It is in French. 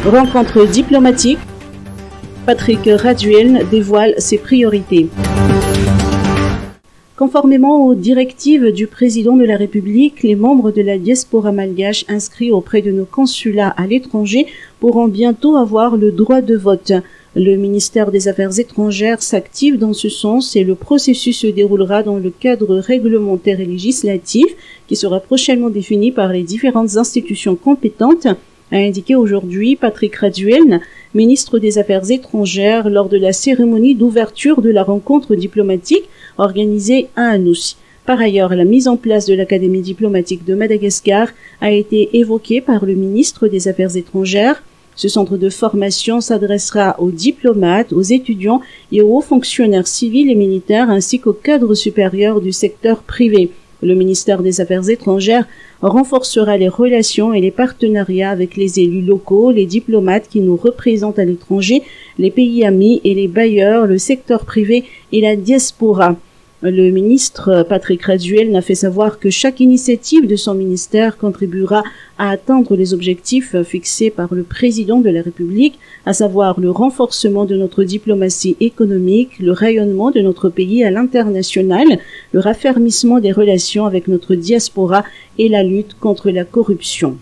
Rencontre diplomatique. Patrick Raduel dévoile ses priorités. Conformément aux directives du président de la République, les membres de la diaspora malgache inscrits auprès de nos consulats à l'étranger pourront bientôt avoir le droit de vote. Le ministère des Affaires étrangères s'active dans ce sens et le processus se déroulera dans le cadre réglementaire et législatif qui sera prochainement défini par les différentes institutions compétentes, a indiqué aujourd'hui Patrick Raduel, ministre des Affaires étrangères, lors de la cérémonie d'ouverture de la rencontre diplomatique organisée à Anoussi. Par ailleurs, la mise en place de l'Académie diplomatique de Madagascar a été évoquée par le ministre des Affaires étrangères. Ce centre de formation s'adressera aux diplomates, aux étudiants et aux hauts fonctionnaires civils et militaires ainsi qu'aux cadres supérieurs du secteur privé. Le ministère des Affaires étrangères renforcera les relations et les partenariats avec les élus locaux, les diplomates qui nous représentent à l'étranger, les pays amis et les bailleurs, le secteur privé et la diaspora. Le ministre Patrick Raduel n'a fait savoir que chaque initiative de son ministère contribuera à atteindre les objectifs fixés par le président de la République, à savoir le renforcement de notre diplomatie économique, le rayonnement de notre pays à l'international, le raffermissement des relations avec notre diaspora et la lutte contre la corruption.